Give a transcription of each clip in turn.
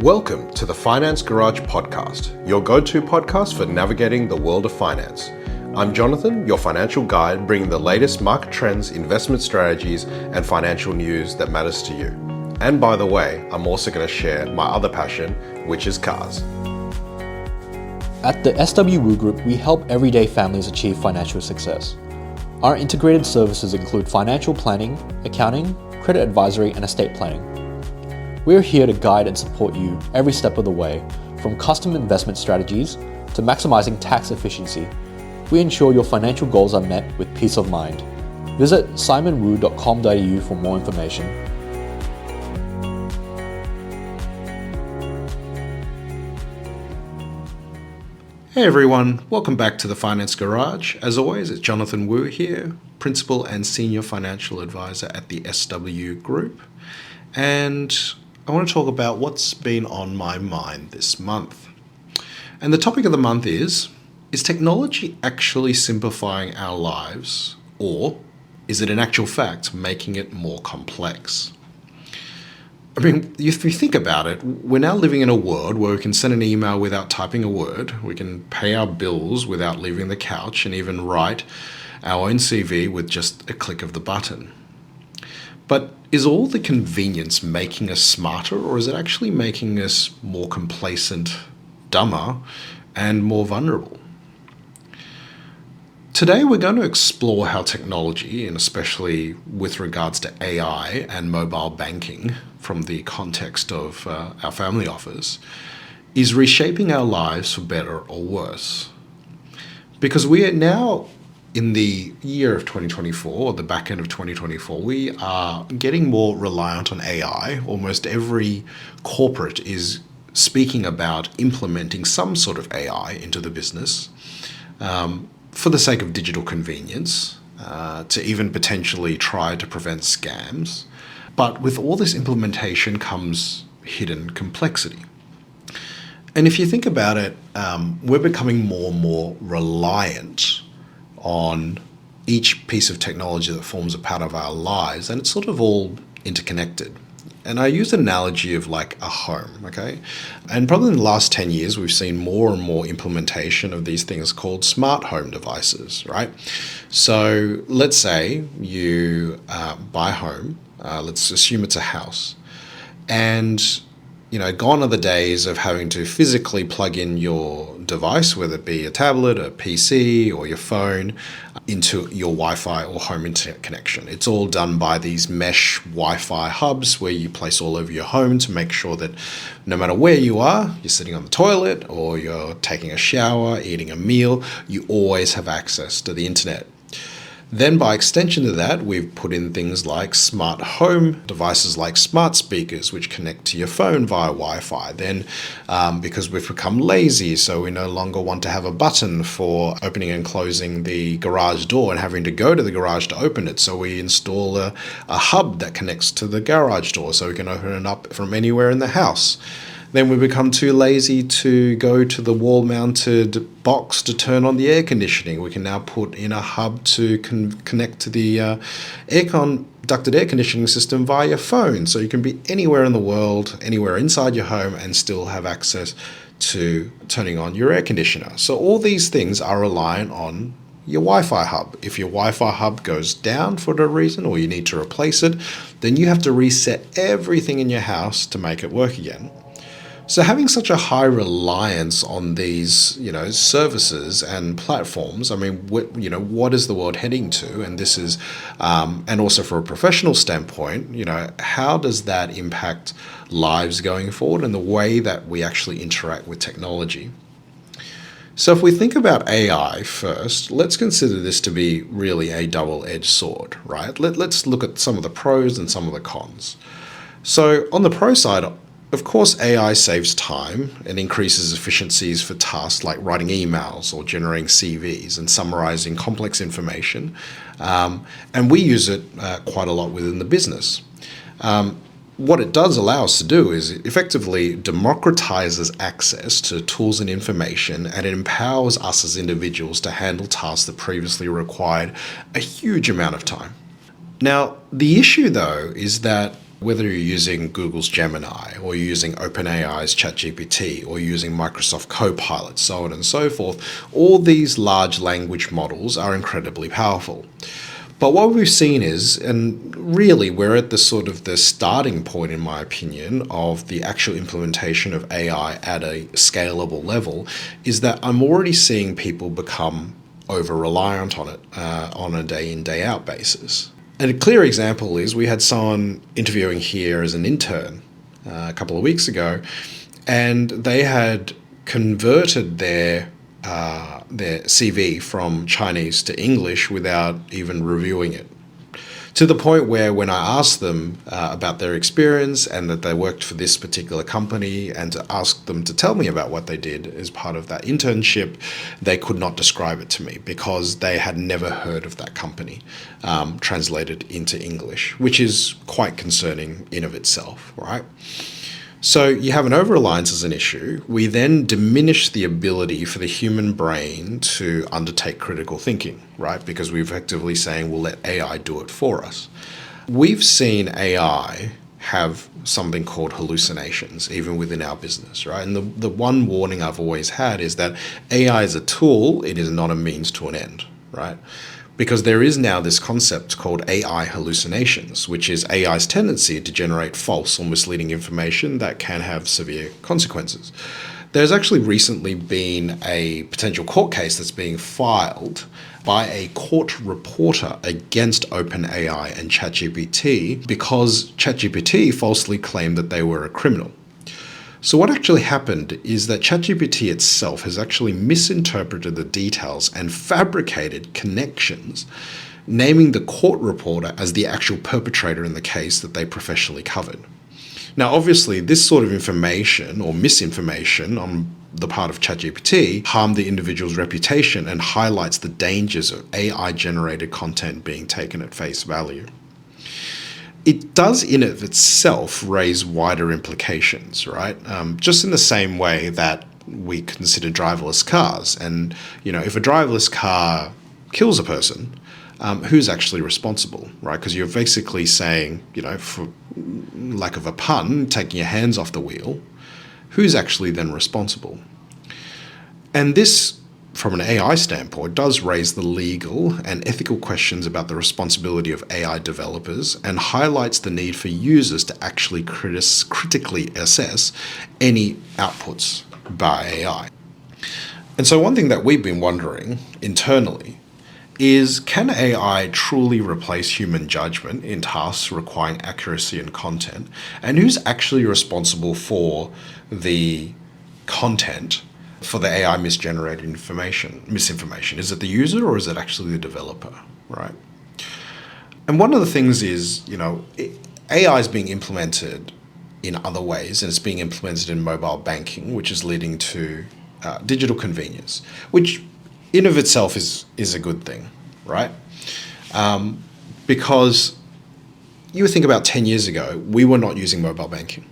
Welcome to the Finance Garage podcast, your go-to podcast for navigating the world of finance. I'm Jonathan, your financial guide, bringing the latest market trends, investment strategies, and financial news that matters to you. And by the way, I'm also going to share my other passion, which is cars. At the SWU Group, we help everyday families achieve financial success. Our integrated services include financial planning, accounting, credit advisory, and estate planning. We're here to guide and support you every step of the way, from custom investment strategies to maximizing tax efficiency. We ensure your financial goals are met with peace of mind. Visit simonwu.com.au for more information. Hey everyone, welcome back to the Finance Garage. As always, it's Jonathan Wu here, Principal and Senior Financial Advisor at the SW Group. And I want to talk about what's been on my mind this month. And the topic of the month is technology actually simplifying our lives, or is it in actual fact making it more complex? I mean, if you think about it, we're now living in a world where we can send an email without typing a word, we can pay our bills without leaving the couch, and even write our own CV with just a click of the button. But is all the convenience making us smarter, or is it actually making us more complacent, dumber, and more vulnerable? Today, we're going to explore how technology, and especially with regards to AI and mobile banking from the context of our family office, is reshaping our lives for better or worse. Because we are now in the year of 2024, or the back end of 2024, we are getting more reliant on AI. Almost every corporate is speaking about implementing some sort of AI into the business for the sake of digital convenience, to even potentially try to prevent scams. But with all this implementation comes hidden complexity. And if you think about it, we're becoming more and more reliant on each piece of technology that forms a part of our lives, and it's sort of all interconnected. And I use an analogy of like a home, okay? And probably in the last 10 years, we've seen more and more implementation of these things called smart home devices, right? So let's say you buy a home, let's assume it's a house, and gone are the days of having to physically plug in your device, whether it be a tablet, a PC, or your phone, into your Wi-Fi or home internet connection. It's all done by these mesh Wi-Fi hubs where you place all over your home to make sure that no matter where you are, you're sitting on the toilet or you're taking a shower, eating a meal, you always have access to the internet. Then by extension to that, we've put in things like smart home devices like smart speakers, which connect to your phone via Wi-Fi. Then because we've become lazy, so we no longer want to have a button for opening and closing the garage door and having to go to the garage to open it. So we install a hub that connects to the garage door so we can open it up from anywhere in the house. Then we become too lazy to go to the wall-mounted box to turn on the air conditioning. We can now put in a hub to connect to the ducted air conditioning system via your phone. So you can be anywhere in the world, anywhere inside your home, and still have access to turning on your air conditioner. So all these things are reliant on your Wi-Fi hub. If your Wi-Fi hub goes down for a reason, or you need to replace it, then you have to reset everything in your house to make it work again. So having such a high reliance on these, services and platforms, I mean, what is the world heading to? And this is, and also for a professional standpoint, how does that impact lives going forward and the way that we actually interact with technology? So if we think about AI first, let's consider this to be really a double-edged sword, right? Let's look at some of the pros and some of the cons. So on the pro side, of course, AI saves time and increases efficiencies for tasks like writing emails or generating CVs and summarizing complex information. And we use it quite a lot within the business. What it does allow us to do is it effectively democratizes access to tools and information, and it empowers us as individuals to handle tasks that previously required a huge amount of time. Now, the issue though is that Whether you're using Google's Gemini, or you're using OpenAI's ChatGPT, or you're using Microsoft Copilot, so on and so forth, all these large language models are incredibly powerful. But what we've seen is, and really we're at the sort of the starting point, in my opinion, of the actual implementation of AI at a scalable level, is that I'm already seeing people become over-reliant on it on a day-in, day-out basis. And a clear example is we had someone interviewing here as an intern a couple of weeks ago, and they had converted their CV from Chinese to English without even reviewing it. To the point where when I asked them about their experience and that they worked for this particular company, and to ask them to tell me about what they did as part of that internship, they could not describe it to me because they had never heard of that company translated into English, which is quite concerning in of itself, right? So you have an over-reliance as an issue. We then diminish the ability for the human brain to undertake critical thinking, right? Because we're effectively saying we'll let AI do it for us. We've seen AI have something called hallucinations, even within our business, right? And the one warning I've always had is that AI is a tool, it is not a means to an end, right? Because there is now this concept called AI hallucinations, which is AI's tendency to generate false or misleading information that can have severe consequences. There's actually recently been a potential court case that's being filed by a court reporter against OpenAI and ChatGPT because ChatGPT falsely claimed that they were a criminal. So what actually happened is that ChatGPT itself has actually misinterpreted the details and fabricated connections, naming the court reporter as the actual perpetrator in the case that they professionally covered. Now, obviously, this sort of information or misinformation on the part of ChatGPT harmed the individual's reputation and highlights the dangers of AI-generated content being taken at face value. It does in of itself raise wider implications, right? Just in the same way that we consider driverless cars. And, if a driverless car kills a person, who's actually responsible, right? Because you're basically saying, for lack of a pun, taking your hands off the wheel, who's actually then responsible? And this, from an AI standpoint, does raise the legal and ethical questions about the responsibility of AI developers and highlights the need for users to actually critically assess any outputs by AI. And so one thing that we've been wondering internally is, can AI truly replace human judgment in tasks requiring accuracy and content? And who's actually responsible for the content for the AI misgenerated misinformation? Is it the user or is it actually the developer, right? And one of the things is, AI is being implemented in other ways, and it's being implemented in mobile banking, which is leading to digital convenience, which in of itself is a good thing, right? Because you think about 10 years ago, we were not using mobile banking.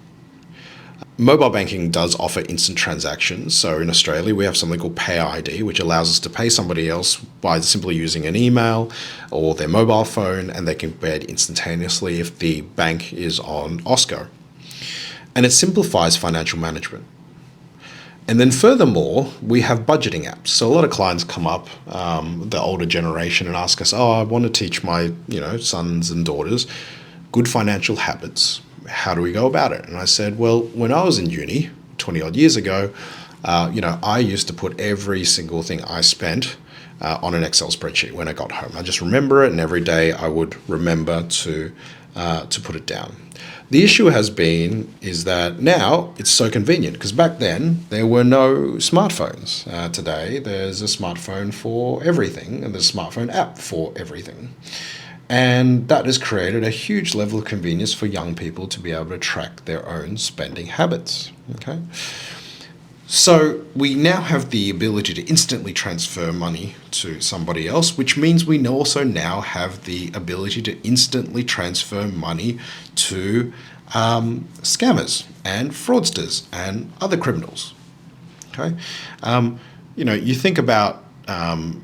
Mobile banking does offer instant transactions. So in Australia, we have something called Pay ID, which allows us to pay somebody else by simply using an email or their mobile phone, and they can pay it instantaneously if the bank is on OSCO. And it simplifies financial management. And then furthermore, we have budgeting apps. So a lot of clients come up, the older generation, and ask us, I want to teach my sons and daughters good financial habits. How do we go about it? And I said, well, when I was in uni 20 odd years ago, I used to put every single thing I spent on an Excel spreadsheet when I got home. I just remember it, and every day I would remember to put it down. The issue is that now it's so convenient, because back then there were no smartphones. Today there's a smartphone for everything, and there's a smartphone app for everything. And that has created a huge level of convenience for young people to be able to track their own spending habits. Okay. So we now have the ability to instantly transfer money to somebody else, which means we also now have the ability to instantly transfer money to scammers and fraudsters and other criminals. Okay. You think about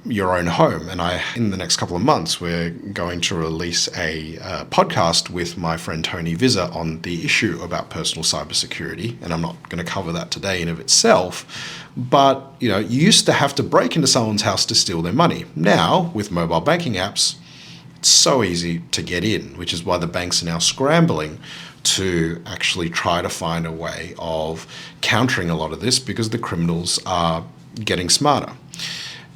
your own home. And in the next couple of months, we're going to release a podcast with my friend Tony Vizza on the issue about personal cybersecurity. And I'm not going to cover that today in of itself. But, you used to have to break into someone's house to steal their money. Now, with mobile banking apps, it's so easy to get in, which is why the banks are now scrambling to actually try to find a way of countering a lot of this, because the criminals are getting smarter.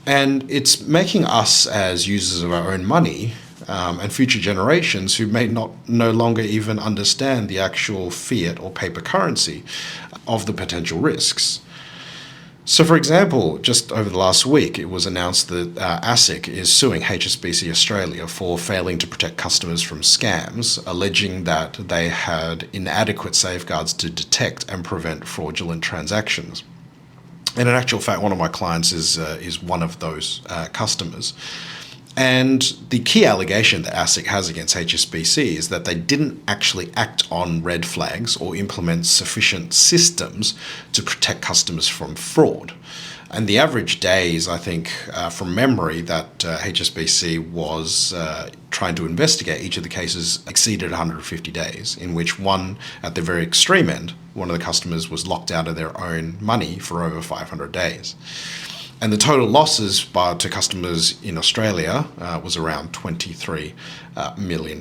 And it's making us as users of our own money and future generations who may no longer even understand the actual fiat or paper currency of the potential risks. So, for example, just over the last week, it was announced that ASIC is suing HSBC Australia for failing to protect customers from scams, alleging that they had inadequate safeguards to detect and prevent fraudulent transactions. And in actual fact, one of my clients is one of those customers. And the key allegation that ASIC has against HSBC is that they didn't actually act on red flags or implement sufficient systems to protect customers from fraud. And the average days, I think, from memory, that HSBC was trying to investigate each of the cases exceeded 150 days, in which one, at the very extreme end, one of the customers was locked out of their own money for over 500 days. And the total losses to customers in Australia was around $23 million.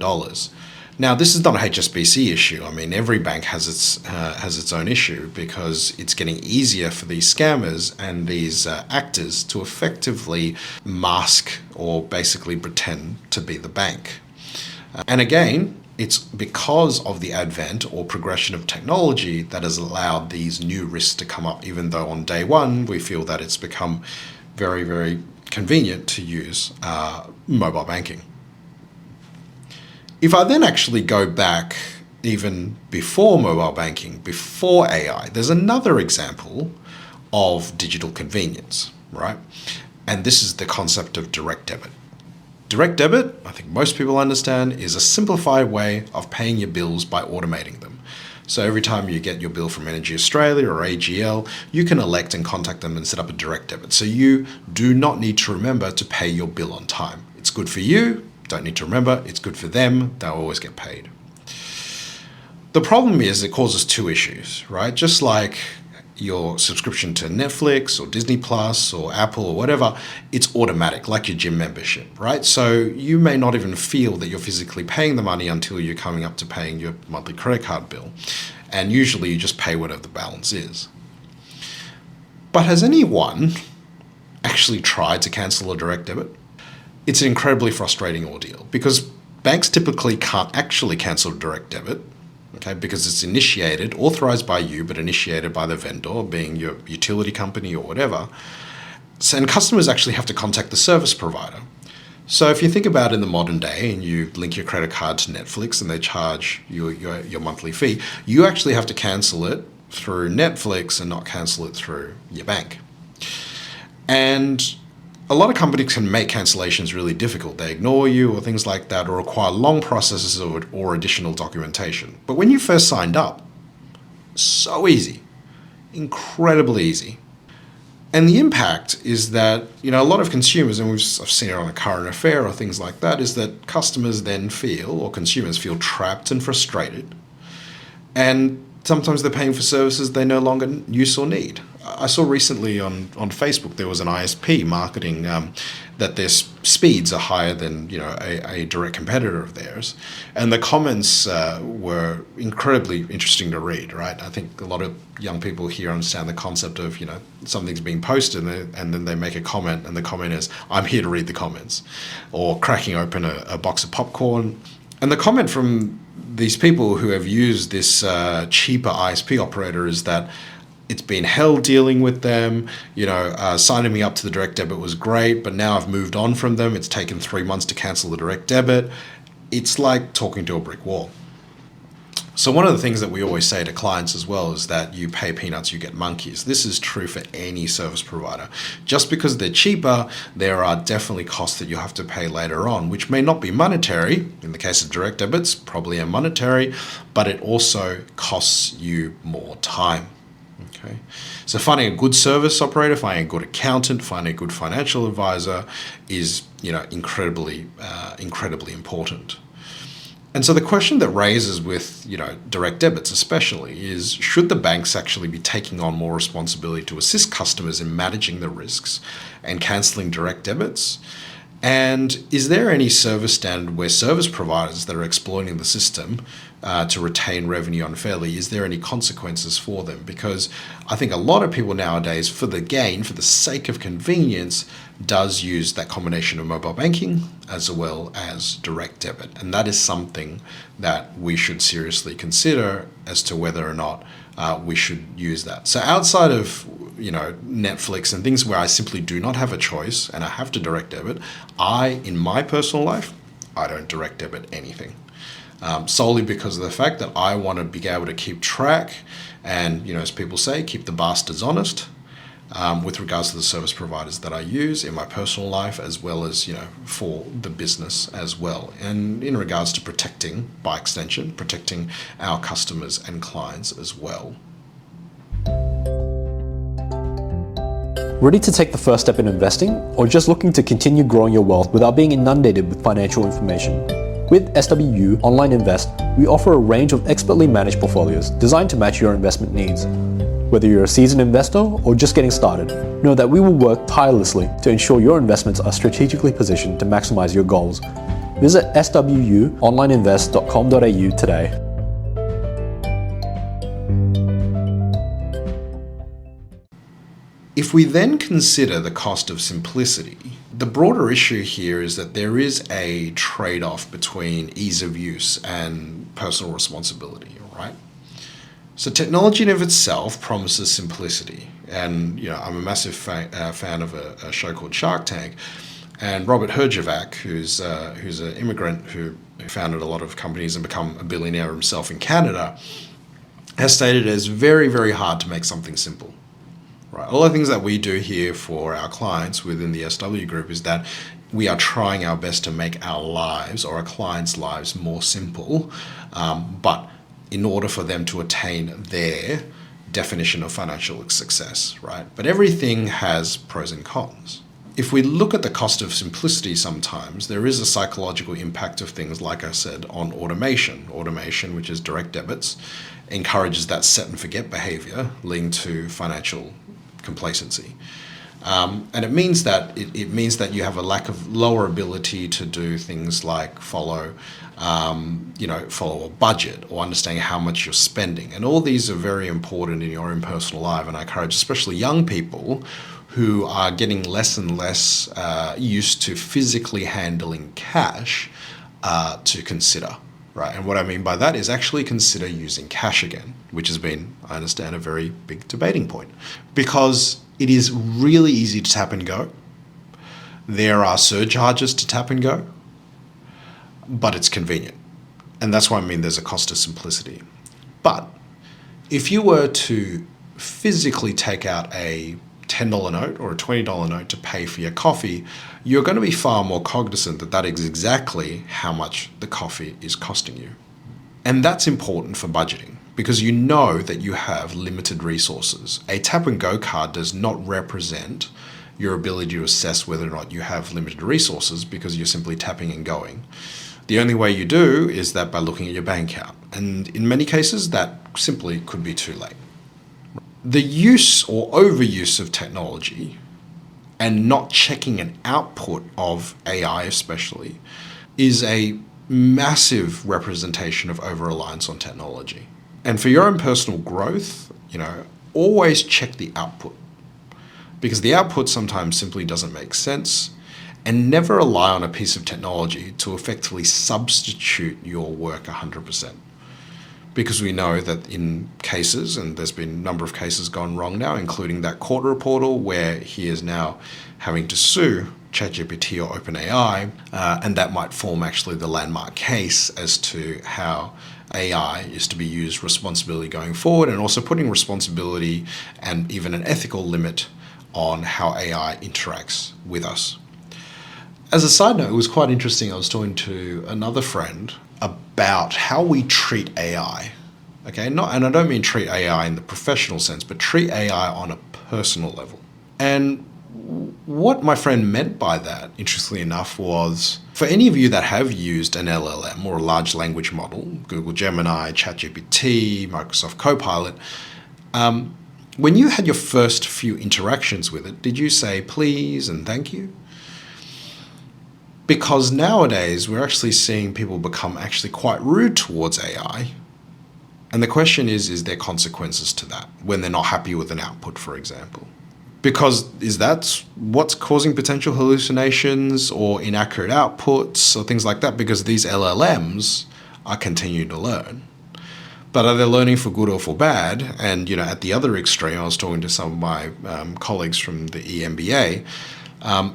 Now, this is not a HSBC issue. I mean, every bank has its own issue, because it's getting easier for these scammers and these actors to effectively mask or basically pretend to be the bank. And again, it's because of the advent or progression of technology that has allowed these new risks to come up, even though on day one we feel that it's become very, very convenient to use mobile banking. If I then actually go back even before mobile banking, before AI, there's another example of digital convenience, right? And this is the concept of direct debit. Direct debit, I think most people understand, is a simplified way of paying your bills by automating them. So every time you get your bill from Energy Australia or AGL, you can elect and contact them and set up a direct debit. So you do not need to remember to pay your bill on time. It's good for you, don't need to remember. It's good for them, they'll always get paid. The problem is it causes two issues, right? Just like your subscription to Netflix or Disney Plus or Apple or whatever, it's automatic, like your gym membership, right? So you may not even feel that you're physically paying the money until you're coming up to paying your monthly credit card bill. And usually you just pay whatever the balance is. But has anyone actually tried to cancel a direct debit? It's an incredibly frustrating ordeal, because banks typically can't actually cancel a direct debit, okay, because it's initiated, authorized by you, but initiated by the vendor, being your utility company or whatever. So, and customers actually have to contact the service provider. So if you think about it in the modern day and you link your credit card to Netflix and they charge you your monthly fee, you actually have to cancel it through Netflix and not cancel it through your bank. And a lot of companies can make cancellations really difficult. They ignore you or things like that, or require long processes or additional documentation. But when you first signed up, so easy, incredibly easy. And the impact is that, a lot of consumers, and I've seen it on a current affair or things like that, is that customers then feel, or consumers feel, trapped and frustrated. And sometimes they're paying for services they no longer use or need. I saw recently on Facebook there was an ISP marketing that their speeds are higher than a direct competitor of theirs, and the comments were incredibly interesting to read. Right, I think a lot of young people here understand the concept of something's being posted and then they make a comment, and the comment is, "I'm here to read the comments," or cracking open a box of popcorn. And the comment from these people who have used this cheaper ISP operator is that it's been hell dealing with them. Signing me up to the direct debit was great, but now I've moved on from them. It's taken 3 months to cancel the direct debit. It's like talking to a brick wall. So one of the things that we always say to clients as well is that you pay peanuts, you get monkeys. This is true for any service provider. Just because they're cheaper, there are definitely costs that you have to pay later on, which may not be monetary. In the case of direct debits, probably are monetary, but it also costs you more time. Okay, so finding a good service operator, finding a good accountant, finding a good financial advisor is, incredibly important. And so the question that raises with, direct debits especially is, should the banks actually be taking on more responsibility to assist customers in managing the risks and cancelling direct debits? And is there any service standard where service providers that are exploiting the system to retain revenue unfairly, is there any consequences for them? Because I think a lot of people nowadays, for the sake of convenience, does use that combination of mobile banking as well as direct debit. And that is something that we should seriously consider as to whether or not we should use that. So outside of Netflix and things where I simply do not have a choice and I have to direct debit, in my personal life, I don't direct debit anything. Solely because of the fact that I want to be able to keep track and, as people say, keep the bastards honest with regards to the service providers that I use in my personal life, as well as, for the business as well. And in regards to protecting, by extension, protecting our customers and clients as well. Ready to take the first step in investing, or just looking to continue growing your wealth without being inundated with financial information? With SWU Online Invest, we offer a range of expertly managed portfolios designed to match your investment needs. Whether you're a seasoned investor or just getting started, know that we will work tirelessly to ensure your investments are strategically positioned to maximize your goals. Visit swuonlineinvest.com.au today. If we then consider the cost of simplicity, the broader issue here is that there is a trade-off between ease of use and personal responsibility, right? So technology in of itself promises simplicity. And, I'm a massive fan of a show called Shark Tank. And Robert Herjavec, who's an immigrant who founded a lot of companies and become a billionaire himself in Canada, has stated it is very, very hard to make something simple. Right. All the things that we do here for our clients within the SW group is that we are trying our best to make our lives or our clients' lives more simple, but in order for them to attain their definition of financial success, right? But everything has pros and cons. If we look at the cost of simplicity sometimes, there is a psychological impact of things, like I said, on automation. Automation, which is direct debits, encourages that set and forget behavior, leading to financial complacency. And it means that you have a lower ability to do things like follow a budget or understanding how much you're spending. And all these are very important in your own personal life. And I encourage especially young people who are getting less and less used to physically handling cash to consider. Right, and what I mean by that is actually consider using cash again, which has been, I understand, a very big debating point. Because it is really easy to tap and go. There are surcharges to tap and go, but it's convenient. And that's why I mean there's a cost of simplicity. But if you were to physically take out a $10 note or a $20 note to pay for your coffee, you're going to be far more cognizant that that is exactly how much the coffee is costing you. And that's important for budgeting because you know that you have limited resources. A tap and go card does not represent your ability to assess whether or not you have limited resources because you're simply tapping and going. The only way you do is that by looking at your bank account. And in many cases, that simply could be too late. The use or overuse of technology and not checking an output of AI especially is a massive representation of over-reliance on technology. And for your own personal growth, always check the output because the output sometimes simply doesn't make sense, and never rely on a piece of technology to effectively substitute your work 100%. Because we know that in cases, and there's been a number of cases gone wrong now, including that court reporter where he is now having to sue ChatGPT or OpenAI, and that might form actually the landmark case as to how AI is to be used responsibly going forward, and also putting responsibility and even an ethical limit on how AI interacts with us. As a side note, it was quite interesting. I was talking to another friend about how we treat AI Okay, and I don't mean treat AI in the professional sense, but treat AI on a personal level. And what my friend meant by that, interestingly enough, was for any of you that have used an LLM or a large language model, Google Gemini, ChatGPT, Microsoft Copilot, when you had your first few interactions with it, did you say please and thank you? Because nowadays we're actually seeing people become actually quite rude towards AI. And the question is there consequences to that when they're not happy with an output, for example? Because is that what's causing potential hallucinations or inaccurate outputs or things like that? Because these LLMs are continuing to learn. But are they learning for good or for bad? And, at the other extreme, I was talking to some of my colleagues from the EMBA.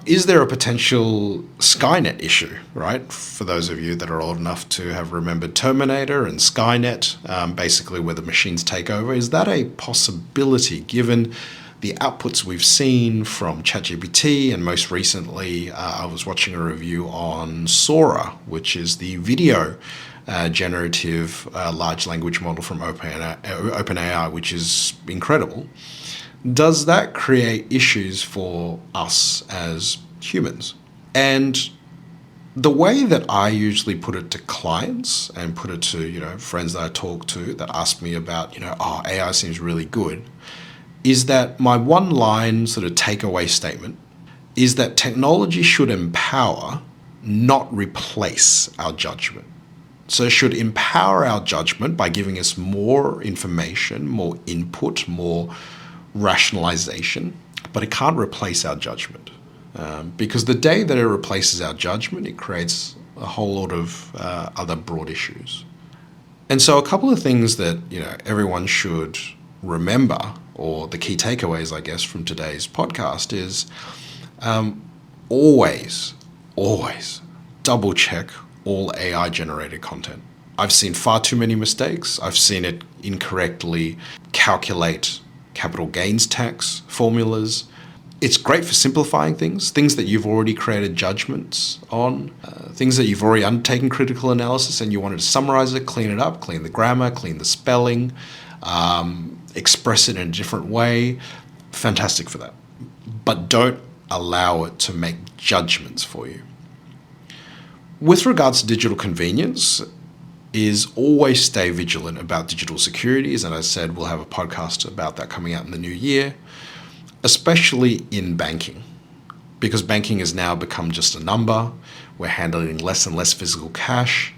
Is there a potential Skynet issue, right? For those of you that are old enough to have remembered Terminator and Skynet, basically where the machines take over, is that a possibility given the outputs we've seen from ChatGPT, and most recently I was watching a review on Sora, which is the video generative large language model from OpenAI, which is incredible. Does that create issues for us as humans? And the way that I usually put it to clients and put it to friends that I talk to that ask me about AI seems really good, is that my one line sort of takeaway statement is that technology should empower, not replace our judgment. So it should empower our judgment by giving us more information, more input, more rationalization, but it can't replace our judgment. Because the day that it replaces our judgment, it creates a whole lot of other broad issues. And so a couple of things that everyone should remember, or the key takeaways, I guess, from today's podcast is always double check all AI generated content. I've seen far too many mistakes. I've seen it incorrectly calculate capital gains tax formulas. It's great for simplifying things that you've already created judgments on, things that you've already undertaken critical analysis and you wanted to summarize it, clean it up, clean the grammar, clean the spelling, express it in a different way. Fantastic for that. But don't allow it to make judgments for you. With regards to digital convenience, is always stay vigilant about digital securities. And as I said, we'll have a podcast about that coming out in the new year, especially in banking, because banking has now become just a number. We're handling less and less physical cash.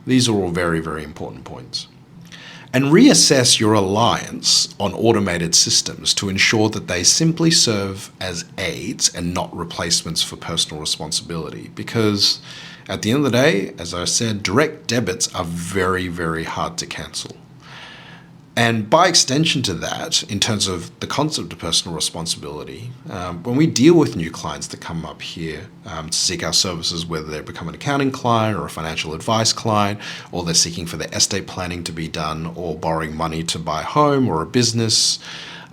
These are all very, very important points. And reassess your reliance on automated systems to ensure that they simply serve as aids and not replacements for personal responsibility. Because at the end of the day, as I said, direct debits are very, very hard to cancel. And by extension to that, in terms of the concept of personal responsibility, when we deal with new clients that come up here to seek our services, whether they become an accounting client or a financial advice client, or they're seeking for their estate planning to be done, or borrowing money to buy a home or a business,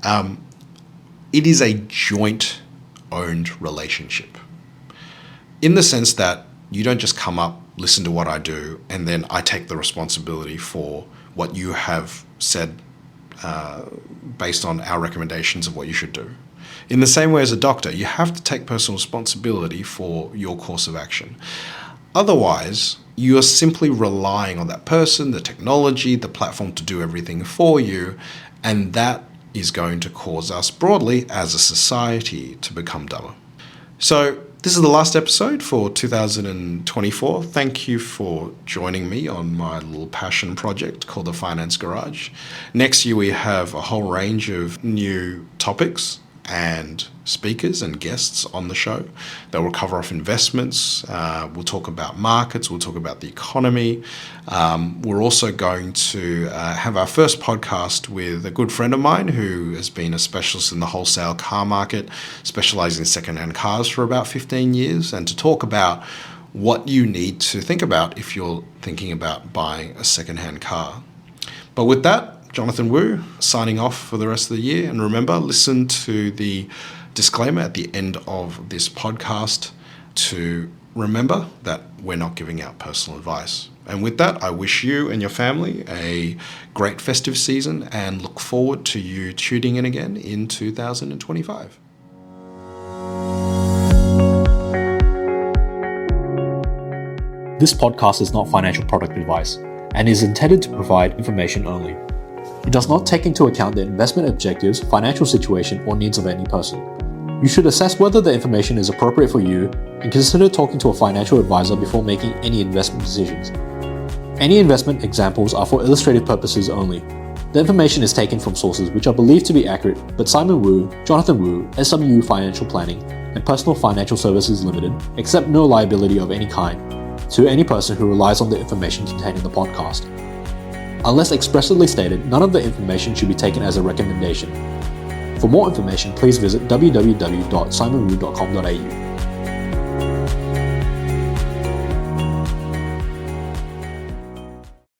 it is a joint owned relationship. In the sense that you don't just come up, listen to what I do, and then I take the responsibility for what you have said based on our recommendations of what you should do. In the same way as a doctor, you have to take personal responsibility for your course of action. Otherwise, you are simply relying on that person, the technology, the platform to do everything for you, and that is going to cause us broadly as a society to become dumber. So this is the last episode for 2024. Thank you for joining me on my little passion project called the Finance Garage. Next year we have a whole range of new topics and speakers and guests on the show that will cover off investments. We'll talk about markets. We'll talk about the economy. We're also going to have our first podcast with a good friend of mine who has been a specialist in the wholesale car market, specializing in secondhand cars for about 15 years, and to talk about what you need to think about if you're thinking about buying a secondhand car. But with that, Jonathan Wu signing off for the rest of the year. And remember, listen to the disclaimer at the end of this podcast to remember that we're not giving out personal advice. And with that, I wish you and your family a great festive season and look forward to you tuning in again in 2025. This podcast is not financial product advice and is intended to provide information only. It does not take into account the investment objectives, financial situation, or needs of any person. You should assess whether the information is appropriate for you and consider talking to a financial advisor before making any investment decisions. Any investment examples are for illustrative purposes only. The information is taken from sources which are believed to be accurate, but Simon Wu, Jonathan Wu, SWU Financial Planning, and Personal Financial Services Limited accept no liability of any kind to any person who relies on the information contained in the podcast. Unless expressly stated, none of the information should be taken as a recommendation. For more information, please visit www.simonwu.com.au.